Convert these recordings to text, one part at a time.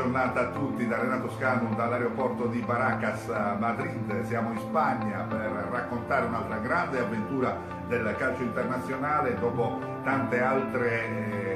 giornata a tutti da Renato Scanu dall'aeroporto di Baracas a Madrid. Siamo in Spagna per raccontare un'altra grande avventura del calcio internazionale dopo tanti altri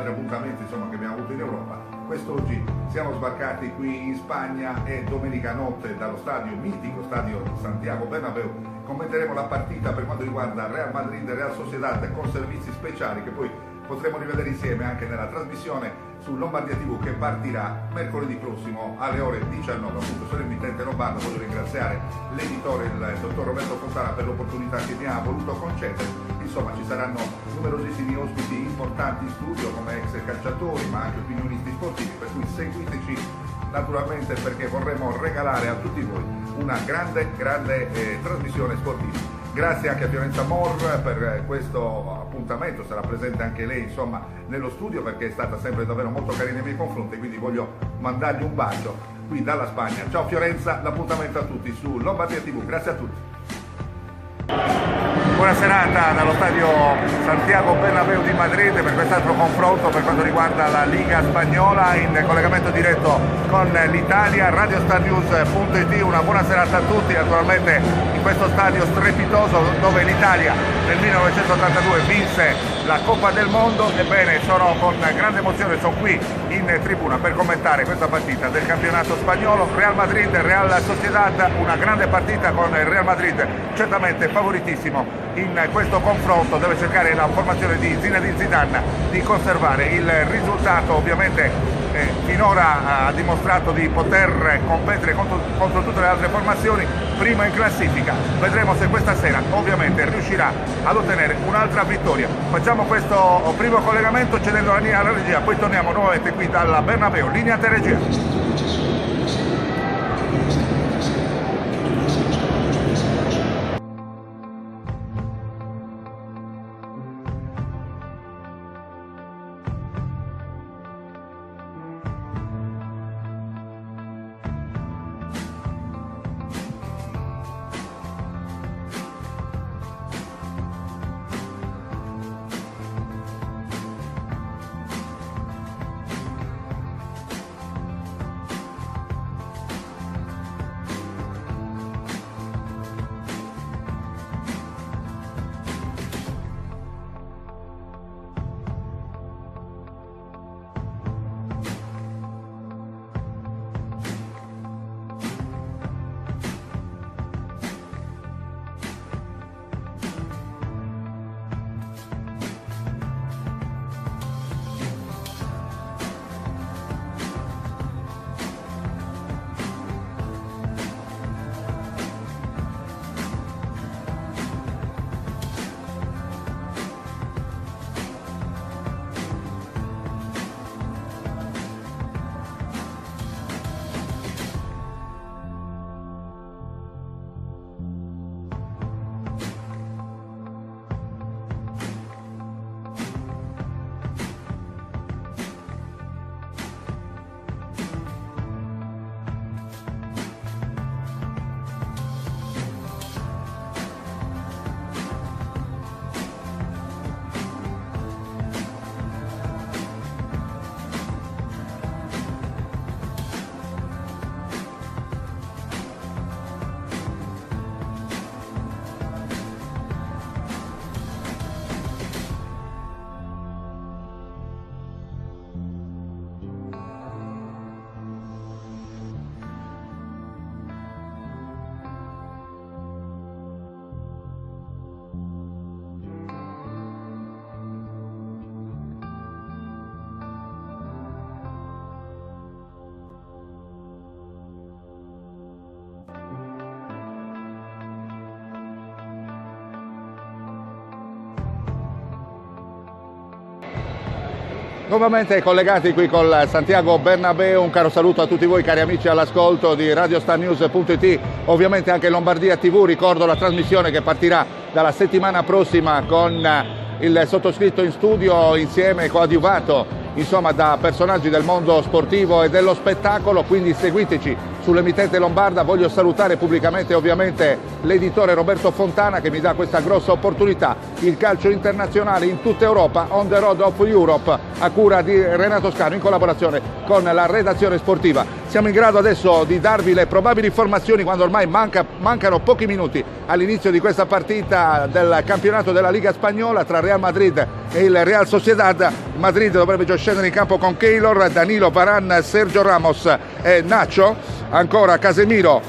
appuntamenti che abbiamo avuto in Europa. Quest'oggi siamo sbarcati qui in Spagna e domenica notte dallo mitico stadio Santiago Bernabéu commenteremo la partita per quanto riguarda Real Madrid e Real Sociedad con servizi speciali che poi potremo rivedere insieme anche nella trasmissione su Lombardia TV che partirà mercoledì prossimo alle ore 19. Appunto sono il mittente lombardo, voglio ringraziare l'editore, il dottor Roberto Fontana, per l'opportunità che mi ha voluto concedere. Insomma, ci saranno numerosissimi ospiti importanti in studio come ex calciatori ma anche opinionisti sportivi, per cui seguiteci naturalmente perché vorremmo regalare a tutti voi una grande trasmissione sportiva. Grazie anche a Fiorenza Mor per questo appuntamento, sarà presente anche lei nello studio perché è stata sempre davvero molto carina nei miei confronti, quindi voglio mandargli un bacio qui dalla Spagna. Ciao Fiorenza, l'appuntamento a tutti su Lombardia TV, grazie a tutti. Buona serata dallo stadio Santiago Bernabéu di Madrid per quest'altro confronto per quanto riguarda la Liga Spagnola in collegamento diretto con l'Italia, radiostarnews.it. Una buona serata a tutti, naturalmente in questo stadio strepitoso dove l'Italia nel 1982 vinse la Coppa del Mondo. Ebbene, sono con grande emozione, sono qui in tribuna per commentare questa partita del campionato spagnolo. Real Madrid, Real Sociedad, una grande partita con il Real Madrid certamente favoritissimo in questo confronto, deve cercare la formazione di Zinedine Zidane di conservare il risultato. Ovviamente finora ha dimostrato di poter competere contro tutte le altre formazioni, prima in classifica. Vedremo se questa sera ovviamente riuscirà ad ottenere un'altra vittoria. Facciamo questo primo collegamento cedendo la linea alla regia, poi torniamo nuovamente qui dalla Bernabéu. Linea a te regia. Nuovamente collegati qui col Santiago Bernabéu, un caro saluto a tutti voi cari amici all'ascolto di radiostarnews.it, ovviamente anche Lombardia TV. Ricordo la trasmissione che partirà dalla settimana prossima con il sottoscritto in studio insieme coadiuvato da personaggi del mondo sportivo e dello spettacolo, quindi seguiteci sull'emittente lombarda. Voglio salutare pubblicamente ovviamente l'editore Roberto Fontana che mi dà questa grossa opportunità. Il calcio internazionale in tutta Europa, On the Road of Europe, a cura di Renato Scano in collaborazione con la redazione sportiva. Siamo in grado adesso di darvi le probabili informazioni quando ormai mancano pochi minuti all'inizio di questa partita del campionato della Liga Spagnola tra Real Madrid e il Real Sociedad. Madrid dovrebbe già scendere in campo con Keylor, Danilo, Varane, Sergio Ramos e Nacho, ancora Casemiro,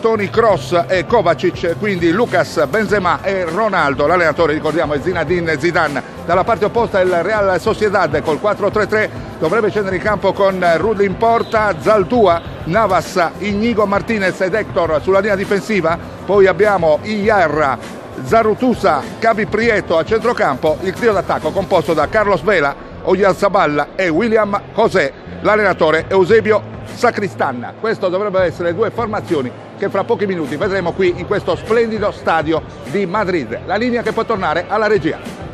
Toni Kroos e Kovacic, quindi Lucas, Benzema e Ronaldo. L'allenatore, ricordiamo, è Zinedine Zidane. Dalla parte opposta il Real Sociedad col 4-3-3 dovrebbe scendere in campo con Rudi in porta, Zaldúa, Navas, Íñigo Martínez ed Héctor sulla linea difensiva. Poi abbiamo Iyarra, Zarutusa, Cavi Prieto a centrocampo. Il trio d'attacco composto da Carlos Vela, Oyarzabal e William José. L'allenatore Eusebio Sacristan. Queste dovrebbero essere le due formazioni che fra pochi minuti vedremo qui in questo splendido stadio di Madrid. La linea che può tornare alla regia.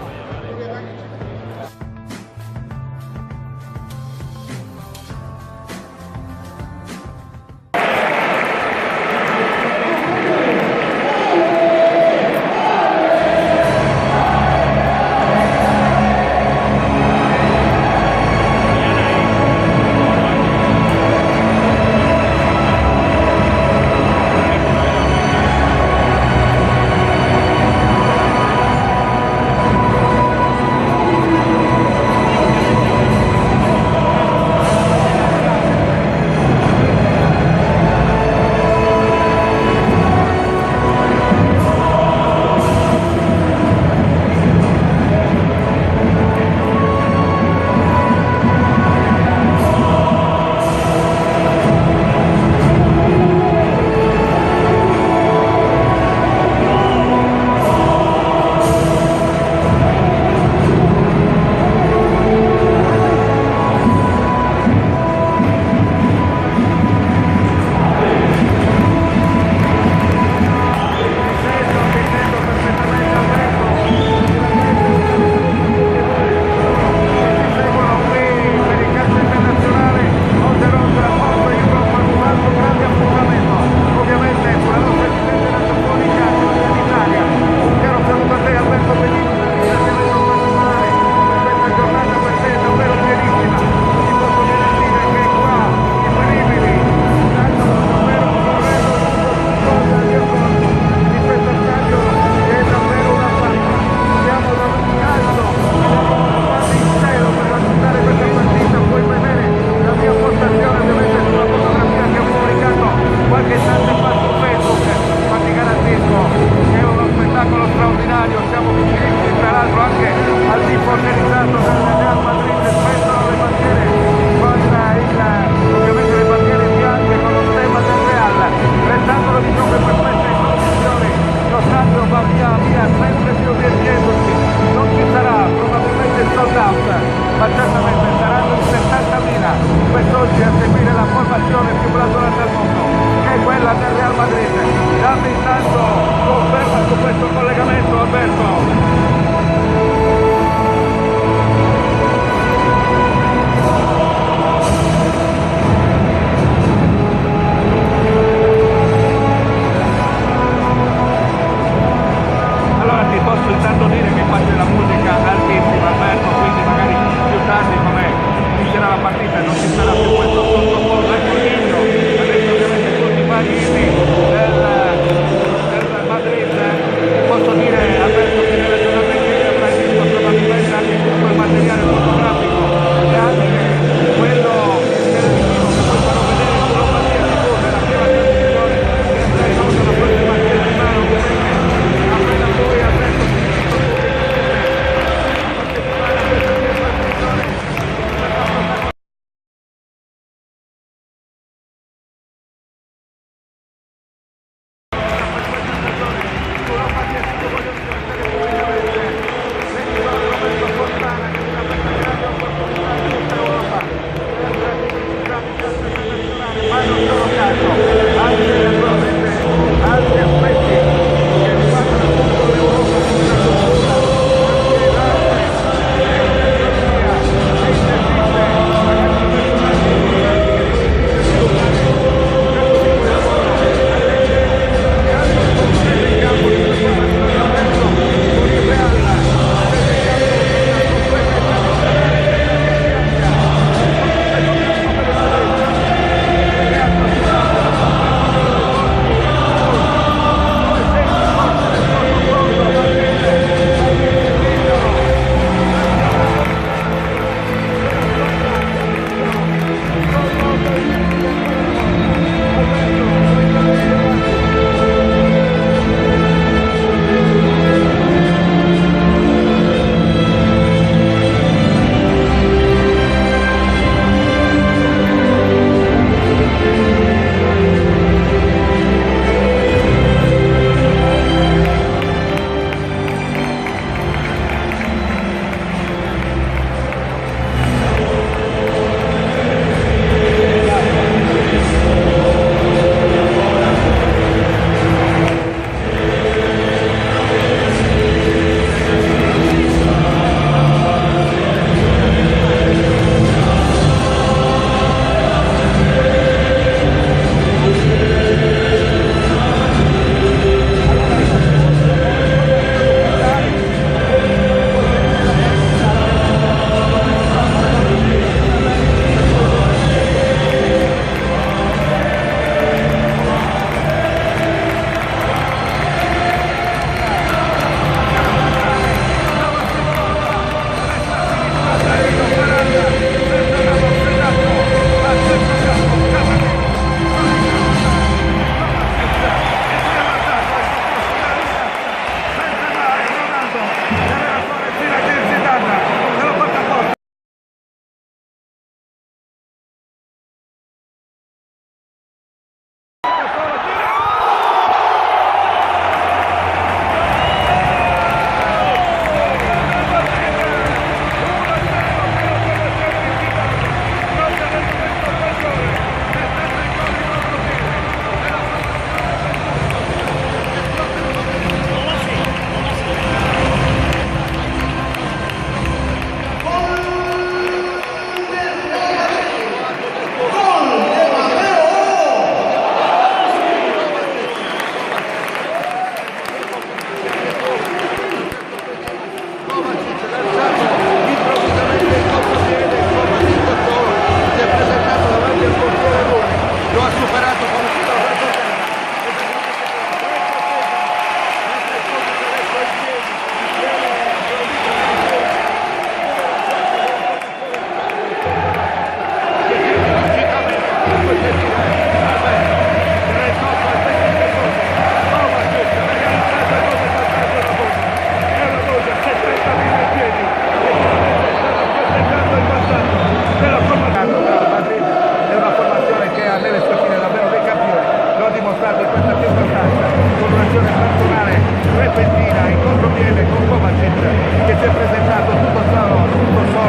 dimostrato in questa circostanza con un'azione personale repentina in contropiede con Kovacic, che si è presentato tutto solo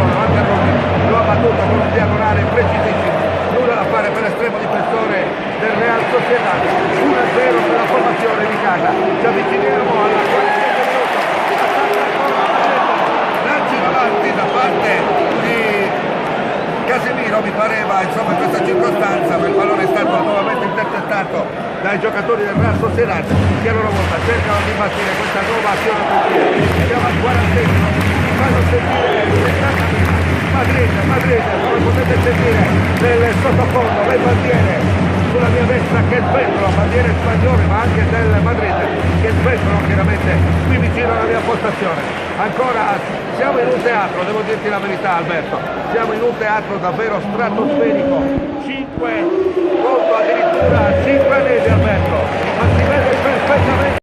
davanti a Roma, lo ha battuto con un diagonale precisissimo, nulla da fare per l'estremo difensore del Real Sociedad. 1-0 per la formazione di casa. Ci avviciniamo alla 40 minuto, lanci davanti da parte di Casemiro, mi pareva, insomma, in questa circostanza, il pallone è stato nuovamente intercettato dai giocatori del Real Sociedad, che a loro volta cercano di imbastire questa nuova azione offensiva. Siamo al 40esimo, mi fanno sentire Madrid, come potete sentire nel sottofondo, le bandiere sulla mia destra che svengono, bandiere spagnole ma anche del Madrid che svengono chiaramente qui vicino alla mia postazione. Ancora siamo in un teatro, devo dirti la verità Alberto, siamo in un teatro davvero stratosferico, 5 conto addirittura 5 anelli Alberto, ma si vede perfettamente.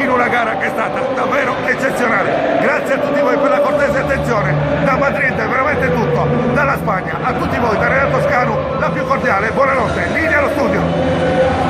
in una gara che è stata davvero eccezionale. Grazie a tutti voi per la cortese attenzione. Da Madrid è veramente tutto, dalla Spagna a tutti voi, da Real Toscano la più cordiale buonanotte, linea allo studio.